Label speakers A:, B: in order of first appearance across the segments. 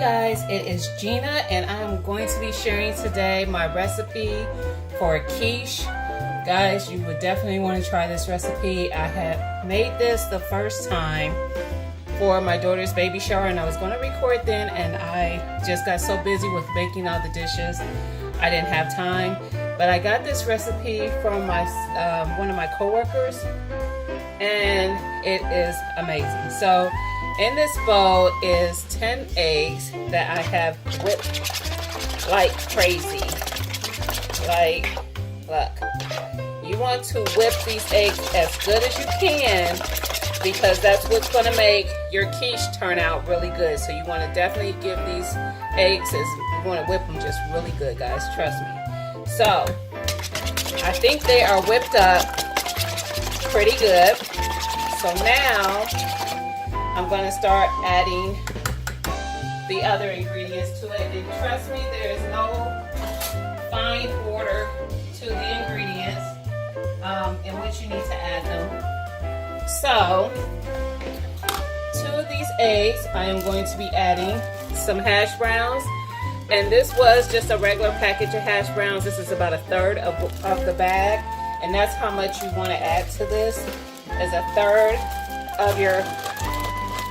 A: guys, it is Gina and I'm going to be sharing today my recipe for quiche. Guys, you would definitely want to try this recipe. I had made this the first time for my daughter's baby shower and I was going to record then, and I just got so busy with making all the dishes I didn't have time. But I got this recipe from my one of my coworkers and it is amazing. So in this bowl is 10 eggs that I have whipped like crazy. Like, look, you want to whip these eggs as good as you can because that's what's going to make your quiche turn out really good. So you want to definitely give these eggs, you want to whip them just really good, guys, trust me. So I think they are whipped up pretty good. So now I'm going to start adding the other ingredients to it. And trust me, there is no fine order to the ingredients in which you need to add them. So, to these eggs, I am going to be adding some hash browns. And this was just a regular package of hash browns. This is about 1/3 of the bag. And that's how much you want to add to this, is 1/3 of your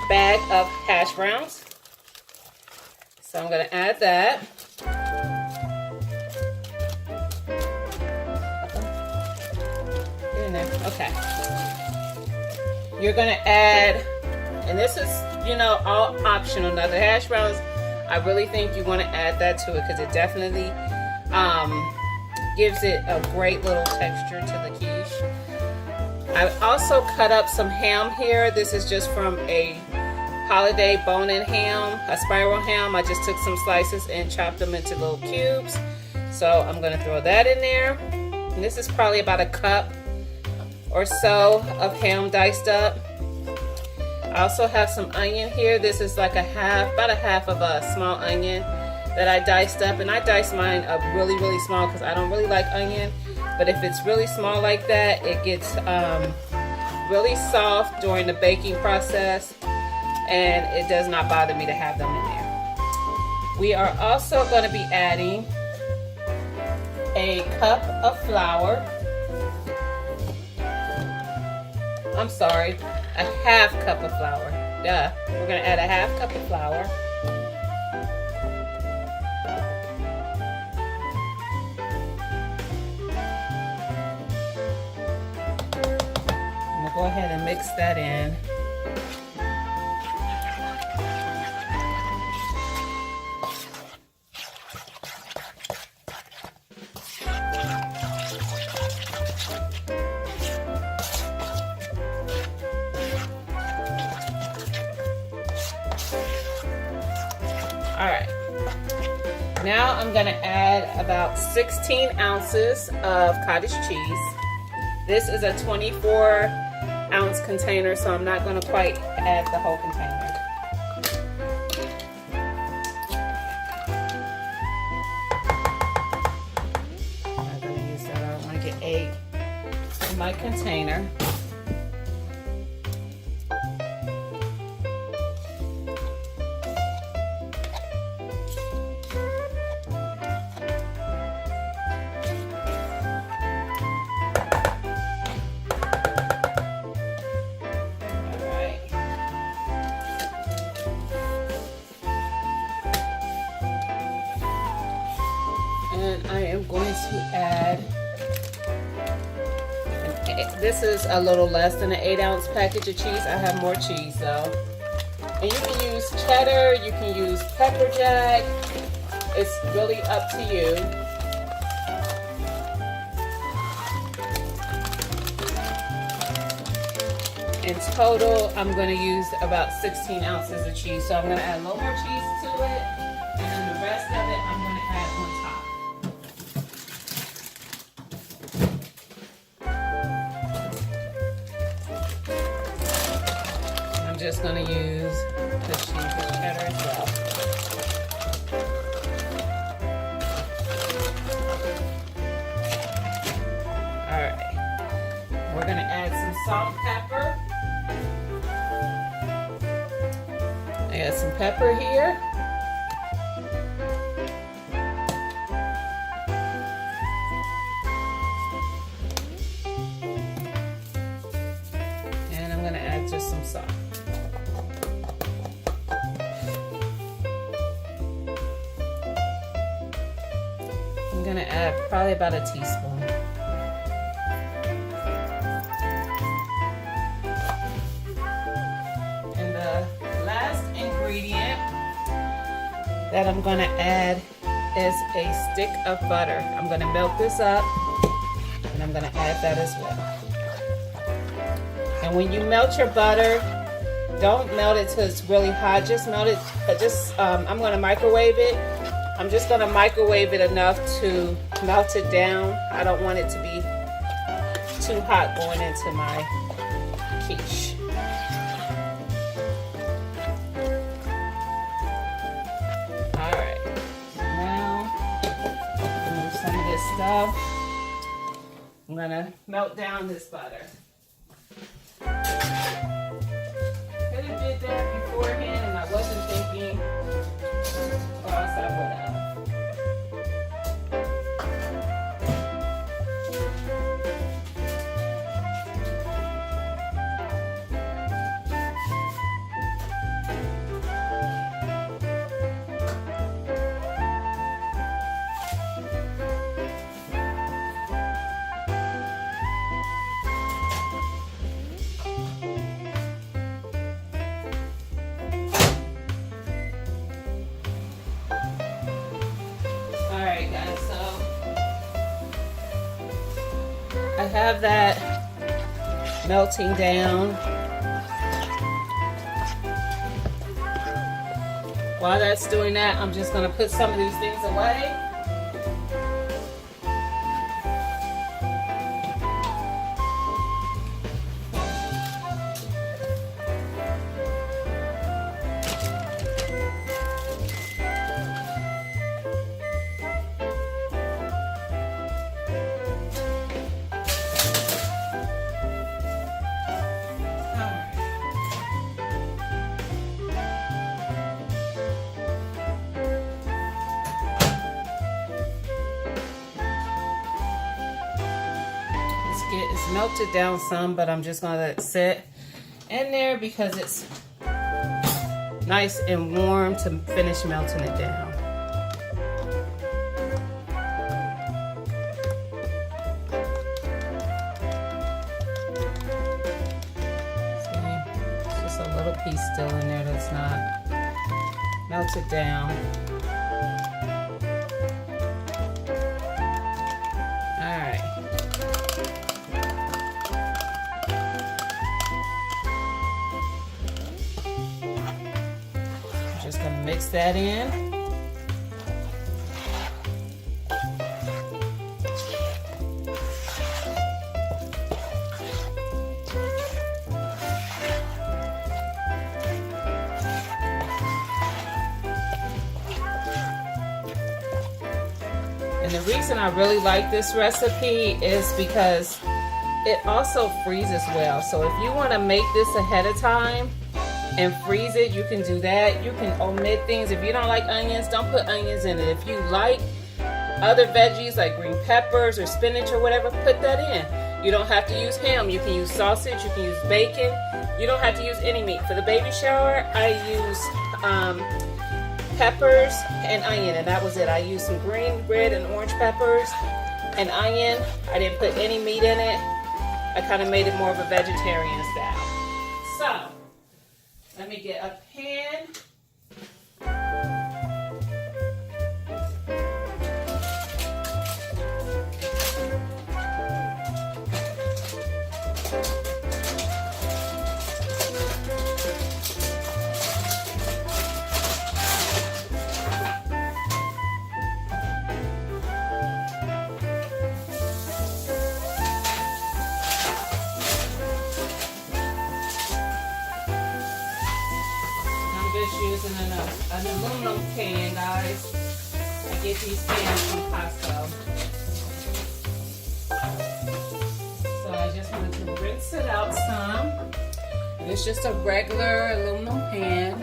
A: bag of hash browns. So I'm going to add that. Get in there. Okay. You're going to add, and this is, you know, all optional. Now the hash browns, I really think you want to add that to it because it definitely gives it a great little texture to the quiche. I also cut up some ham here. This is just from a holiday bone-in ham, a spiral ham. I just took some slices and chopped them into little cubes. So I'm going to throw that in there. And this is probably about 1 cup or so of ham diced up. I also have some onion here. This is like about a half of a small onion that I diced up. And I diced mine up really, really small because I don't really like onion. But if it's really small like that, it gets really soft during the baking process, and it does not bother me to have them in there. We are also going to be adding a cup of flour. I'm sorry, a 1/2 cup of flour. Duh. We're going to add a 1/2 cup of flour. Go ahead and mix that in. All right. Now I'm going to add about 16 ounces of cottage cheese. This is a 24-ounce container, so I'm not going to quite add the whole container. I'm not going to use that. I don't want to get egg in my container. And I am going to add, this is a little less than an 8-ounce package of cheese. I have more cheese though. And you can use cheddar, you can use pepper jack. It's really up to you. In total, I'm going to use about 16 ounces of cheese. So I'm going to add a little more cheese to it. And then the rest of it, I'm going to add on top. I'm just going to use the cheese with cheddar as well. Alright. We're going to add some salt and pepper. I got some pepper here. add just some salt. I'm gonna add probably about a teaspoon. And the last ingredient that I'm gonna add is a stick of butter. I'm gonna melt this up and I'm gonna add that as well. And when you melt your butter, don't melt it till it's really hot. Just melt it, I'm gonna microwave it. I'm just gonna microwave it enough to melt it down. I don't want it to be too hot going into my quiche. All right, now remove some of this stuff. I'm gonna melt down this butter. Could have did that beforehand and I wasn't thinking, or else I would have. Alright guys, so I have that melting down. While that's doing that, I'm just going to put some of these things away. It's melted down some, but I'm just gonna let it sit in there because it's nice and warm to finish melting it down. See, it's just a little piece still in there that's not melted down. Just gonna mix that in. And the reason I really like this recipe is because it also freezes well. So if you want to make this ahead of time and freeze it, you can do that. You can omit things. If you don't like onions, don't put onions in it. If you like other veggies like green peppers or spinach or whatever, put that in. You don't have to use ham. You can use sausage, you can use bacon. You don't have to use any meat. For the baby shower, I used peppers and onion, and that was it. I used some green, red, and orange peppers and onion. I didn't put any meat in it. I kind of made it more of a vegetarian style. So, let me get a pan. Using an aluminum pan, guys. I get these pans from Costco. So I just wanted to rinse it out some. And it's just a regular aluminum pan.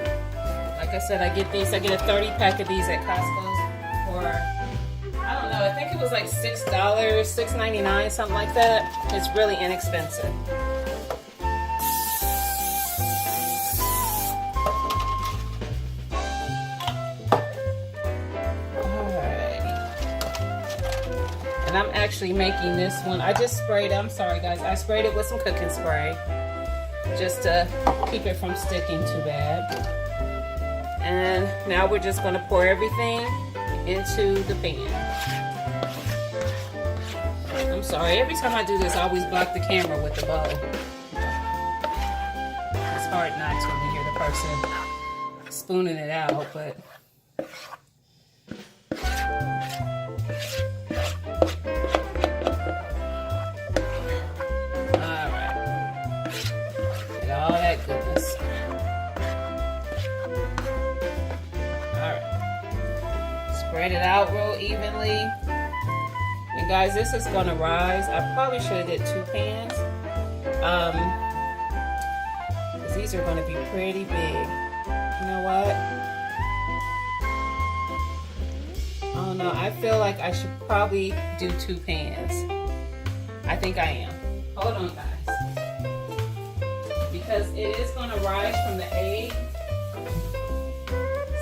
A: Like I said, I get a 30-pack of these at Costco for, I don't know, I think it was like $6, $6.99, something like that. It's really inexpensive. And I'm actually making this one. I just sprayed it. I'm sorry guys. I sprayed it with some cooking spray just to keep it from sticking too bad. And now we're just going to pour everything into the pan. I'm sorry. Every time I do this, I always block the camera with the bowl. It's hard not to when you hear the person spooning it out, but... all that goodness. Alright. Spread it out real evenly. And guys, this is going to rise. I probably should have did 2 pans. Because these are going to be pretty big. You know what? Oh no, I feel like I should probably do 2 pans. I think I am. Hold on guys. Because it is going to rise from the egg,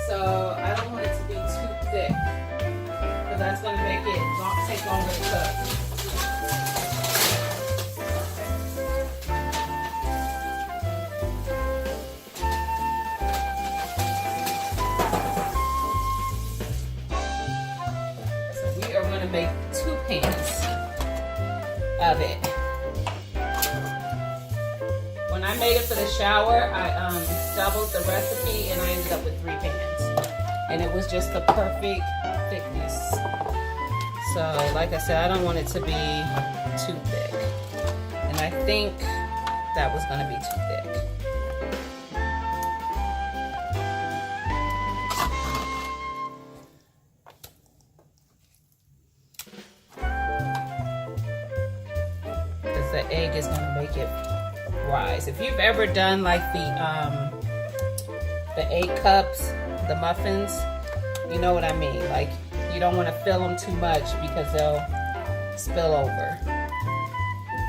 A: so I don't want it to be too thick, because that's going to make it take longer to cook. So we are going to make 2 pans of it. When I made it for the shower, I doubled the recipe and I ended up with 3 pans. And it was just the perfect thickness. So, like I said, I don't want it to be too thick. And I think that was going to be too thick. Because the egg is going to make it rise. If you've ever done like the 8 cups, the muffins, you know what I mean. Like, you don't want to fill them too much because they'll spill over.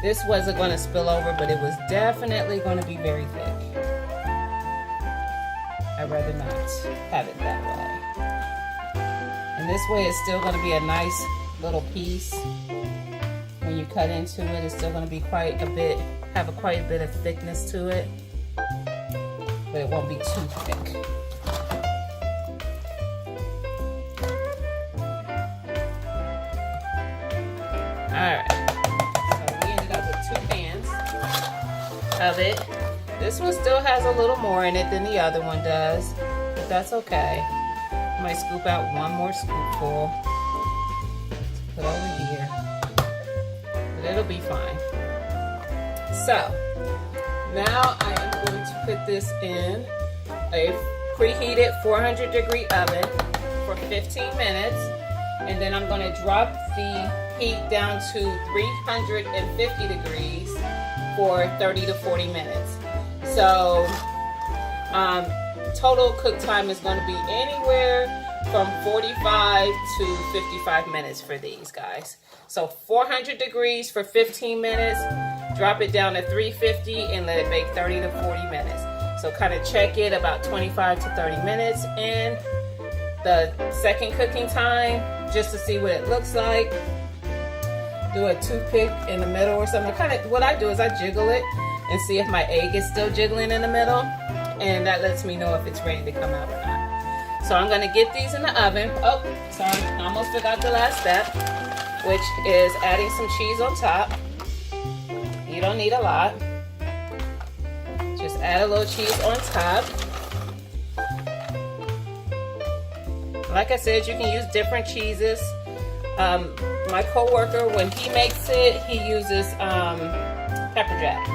A: This wasn't going to spill over, but it was definitely going to be very thick. I'd rather not have it that way. And this way it's still going to be a nice little piece. When you cut into it, it's still going to be quite a bit of thickness to it, but it won't be too thick. Alright, so we ended up with 2 pans of it. This one still has a little more in it than the other one does, but that's okay. I might scoop out one more scoopful to put over here, but it'll be fine. So, now I am going to put this in a preheated 400-degree oven for 15 minutes. And then I'm going to drop the heat down to 350 degrees for 30 to 40 minutes. So, total cook time is going to be anywhere from 45 to 55 minutes for these guys. So 400 degrees for 15 minutes, drop it down to 350 and let it bake 30 to 40 minutes. So kind of check it about 25 to 30 minutes in the second cooking time just to see what it looks like. Do a toothpick in the middle or something. What I do is I jiggle it and see if my egg is still jiggling in the middle, and that lets me know if it's ready to come out or not. So I'm gonna get these in the oven. Oh, sorry, I almost forgot the last step, which is adding some cheese on top. You don't need a lot. Just add a little cheese on top. Like I said, you can use different cheeses. My coworker, when he makes it, he uses pepper jack,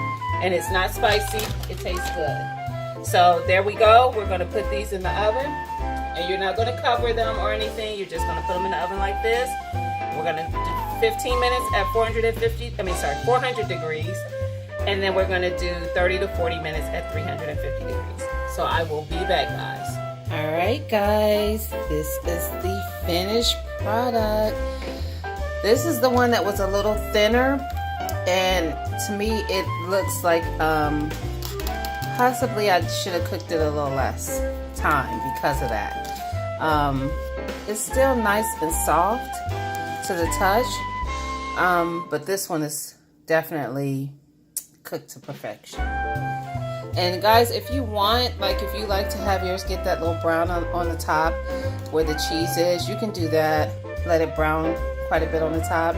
A: and it's not spicy. It tastes good. So there we go. We're going to put these in the oven, and you're not going to cover them or anything. You're just going to put them in the oven like this. We're going to do 15 minutes at 400 degrees, and then we're going to do 30 to 40 minutes at 350 degrees. So I will be back, guys. All right, guys, this is the finished product. This is the one that was a little thinner, and to me it looks like possibly I should have cooked it a little less time because of that. It's still nice and soft to the touch, But this one is definitely cooked to perfection. And guys, if you want, like if you like to have yours get that little brown on the top where the cheese is, you can do that. Let it brown quite a bit on the top.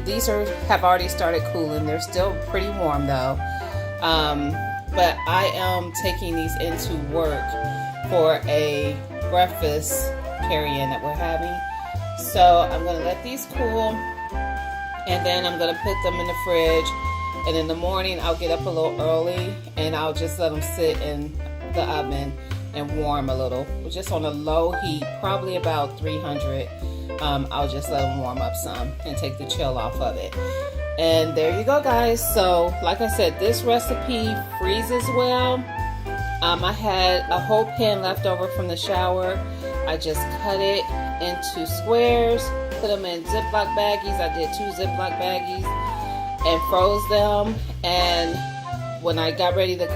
A: These have already started cooling. They're still pretty warm though. But I am taking these into work for a breakfast carry-in that we're having. So I'm gonna let these cool, and then I'm gonna put them in the fridge. And in the morning, I'll get up a little early and I'll just let them sit in the oven and warm a little, just on a low heat, probably about 300. I'll just let them warm up some and take the chill off of it. And there you go, guys. So like I said, this recipe freezes well. I had a whole pan left over from the shower. I just cut it into squares, put them in Ziploc baggies. I did 2 Ziploc baggies and froze them. And when I got ready to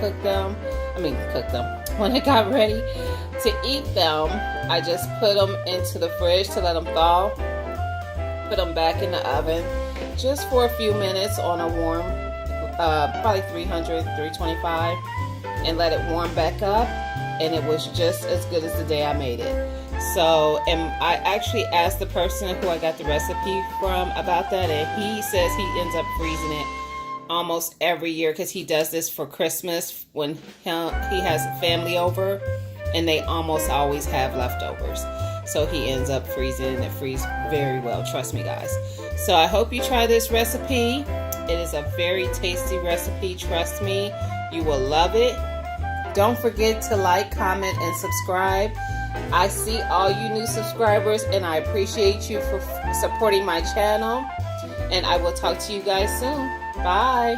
A: when I got ready to eat them, I just put them into the fridge to let them thaw. Put them back in the oven just for a few minutes on a warm, probably 300, 325, and let it warm back up. And it was just as good as the day I made it. So, and I actually asked the person who I got the recipe from about that, and he says he ends up freezing it almost every year because he does this for Christmas when he has family over, and they almost always have leftovers. So he ends up freezing it. It freezes very well, trust me, guys. So I hope you try this recipe. It is a very tasty recipe, trust me. You will love it. Don't forget to like, comment, and subscribe. I see all you new subscribers, and I appreciate you for supporting my channel. And I will talk to you guys soon. Bye.